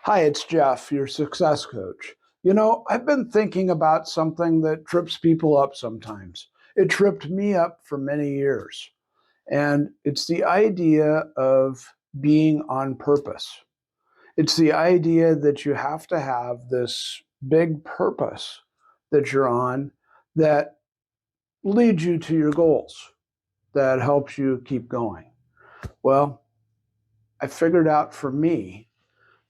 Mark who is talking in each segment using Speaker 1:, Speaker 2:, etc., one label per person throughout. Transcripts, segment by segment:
Speaker 1: Hi, it's Jeff, your success coach. I've been thinking about something that trips people up sometimes. It tripped me up for many years, and it's the idea of being on purpose. It's the idea that you have to have this big purpose that you're on that leads you to your goals, that helps you keep going. Well, I figured out for me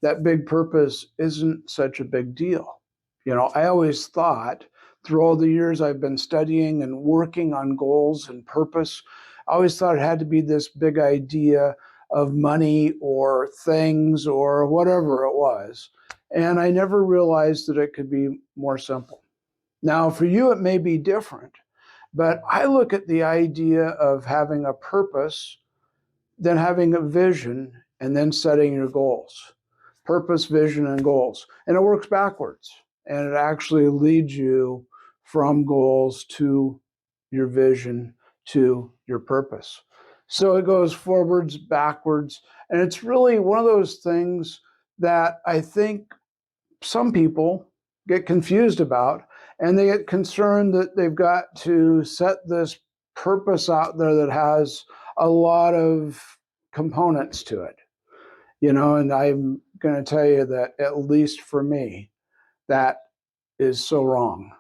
Speaker 1: that big purpose isn't such a big deal. I always thought through all the years I've been studying and working on goals and purpose, I always thought it had to be this big idea of money or things or whatever it was. And I never realized that it could be more simple. Now, for you, it may be different, but I look at the idea of having a purpose, then having a vision, and then setting your goals. Purpose, vision, and goals. And it works backwards. And it actually leads you from goals to your vision to your purpose. So it goes forwards, backwards. And it's really one of those things that I think some people get confused about, and they get concerned that they've got to set this purpose out there that has a lot of components to it. And I'm going to tell you that, at least for me, that is so wrong.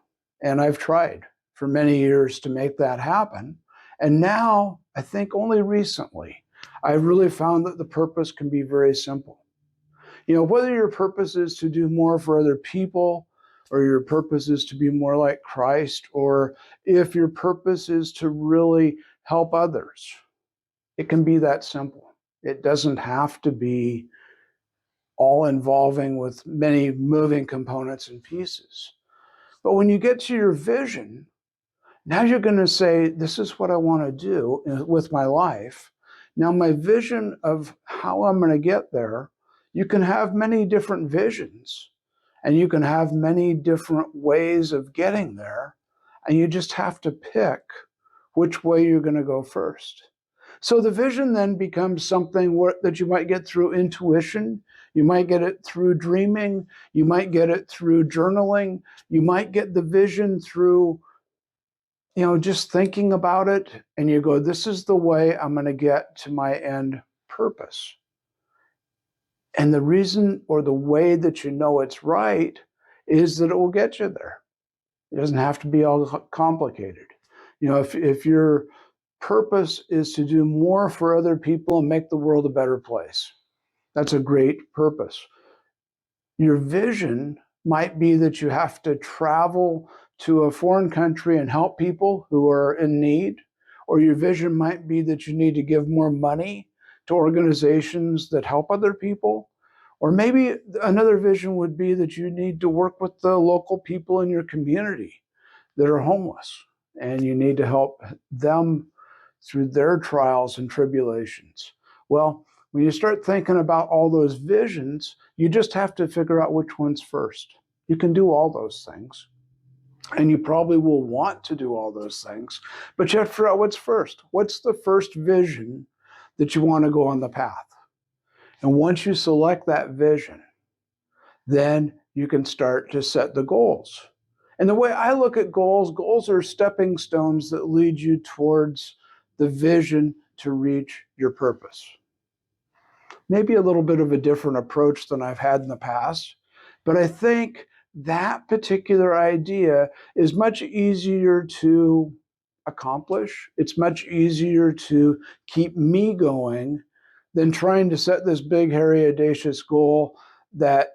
Speaker 1: And I've tried for many years to make that happen. And now, I think only recently, I've really found that the purpose can be very simple. Whether your purpose is to do more for other people, or your purpose is to be more like Christ, or if your purpose is to really help others, it can be that simple. It doesn't have to be all involving with many moving components and pieces. But when you get to your vision, now you're going to say, this is what I want to do with my life. Now, my vision of how I'm going to get there, you can have many different visions and you can have many different ways of getting there. And you just have to pick which way you're going to go first. So the vision then becomes something that you might get through intuition. You might get it through dreaming. You might get it through journaling. You might get the vision through, just thinking about it. And you go, this is the way I'm going to get to my end purpose. And the reason or the way that you know it's right is that it will get you there. It doesn't have to be all complicated. If your purpose is to do more for other people and make the world a better place, that's a great purpose. Your vision might be that you have to travel to a foreign country and help people who are in need, or your vision might be that you need to give more money to organizations that help other people. Or maybe another vision would be that you need to work with the local people in your community that are homeless, and you need to help them through their trials and tribulations. Well, when you start thinking about all those visions, you just have to figure out which one's first. You can do all those things, and you probably will want to do all those things, but you have to figure out what's first. What's the first vision that you want to go on the path? And once you select that vision, then you can start to set the goals. And the way I look at goals, goals are stepping stones that lead you towards the vision to reach your purpose. Maybe a little bit of a different approach than I've had in the past, but I think that particular idea is much easier to accomplish. It's much easier to keep me going than trying to set this big, hairy, audacious goal that,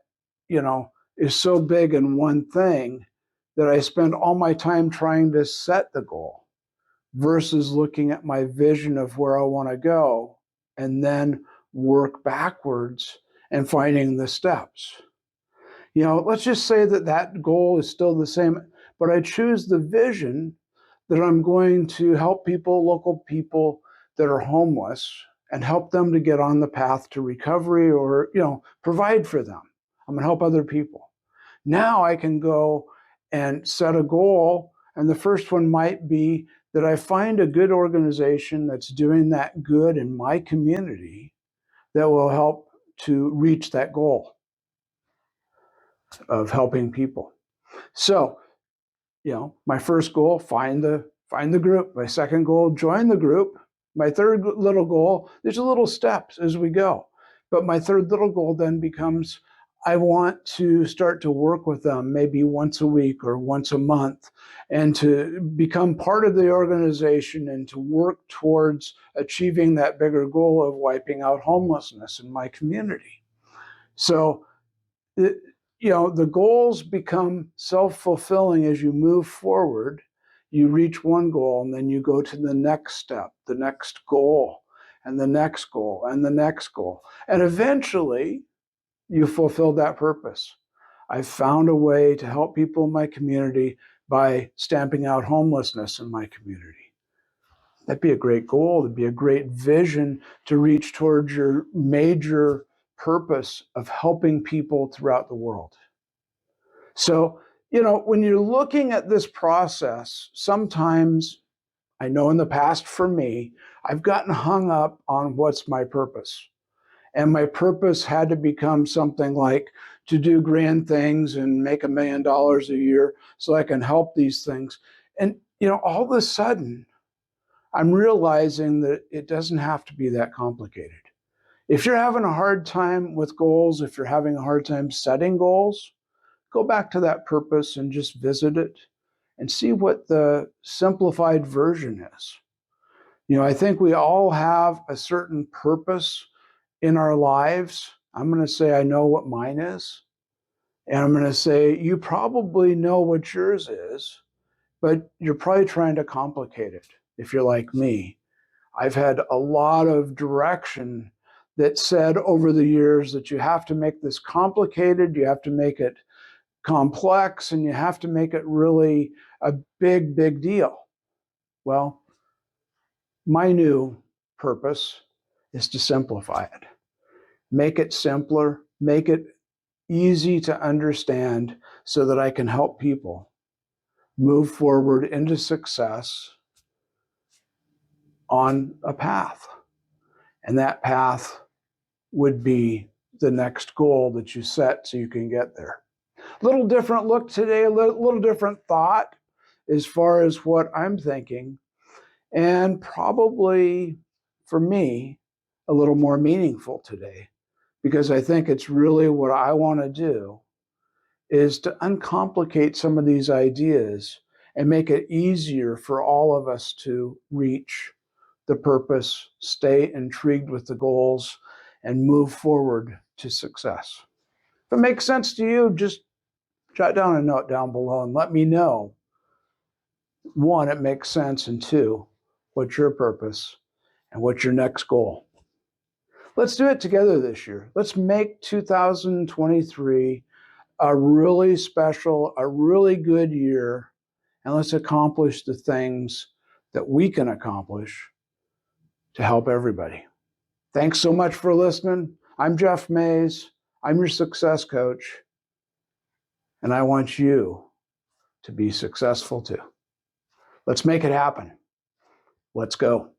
Speaker 1: is so big in one thing that I spend all my time trying to set the goal versus looking at my vision of where I want to go and then work backwards and finding the steps. Let's just say that that goal is still the same, but I choose the vision that I'm going to help people, local people that are homeless, and help them to get on the path to recovery, or, provide for them. I'm going to help other people. Now I can go and set a goal, and the first one might be that I find a good organization that's doing that good in my community that will help to reach that goal. of helping people. So, my first goal, find the group. My second goal, join the group. My third little goal, there's little steps as we go. But my third little goal then becomes, I want to start to work with them maybe once a week or once a month, and to become part of the organization and to work towards achieving that bigger goal of wiping out homelessness in my community. So, the goals become self-fulfilling as you move forward. You reach one goal and then you go to the next step, the next goal, and the next goal, and the next goal. And eventually you fulfill that purpose. I've found a way to help people in my community by stamping out homelessness in my community. That'd be a great goal. It'd be a great vision to reach towards your major purpose of helping people throughout the world. So, when you're looking at this process, sometimes, I know in the past for me, I've gotten hung up on what's my purpose. And my purpose had to become something like to do grand things and make $1 million a year so I can help these things. And, all of a sudden, I'm realizing that it doesn't have to be that complicated. If you're having a hard time with goals, if you're having a hard time setting goals, go back to that purpose and just visit it and see what the simplified version is. I think we all have a certain purpose in our lives. I'm going to say, I know what mine is. And I'm going to say, you probably know what yours is, but you're probably trying to complicate it if you're like me. I've had a lot of direction that said over the years that you have to make this complicated, you have to make it complex, and you have to make it really a big, big deal. Well, my new purpose is to simplify it. Make it simpler, make it easy to understand so that I can help people move forward into success on a path. And that path would be the next goal that you set so you can get there. Little different look today, a little different thought as far as what I'm thinking, and probably for me, a little more meaningful today, because I think it's really what I want to do is to uncomplicate some of these ideas and make it easier for all of us to reach the purpose, stay intrigued with the goals, and move forward to success. If it makes sense to you, just jot down a note down below and let me know. One, it makes sense, and two, what's your purpose and what's your next goal? Let's do it together this year. Let's make 2023 a really special, a really good year, and let's accomplish the things that we can accomplish to help everybody. Thanks so much for listening. I'm Jeff Mays. I'm your success coach, and I want you to be successful too. Let's make it happen. Let's go.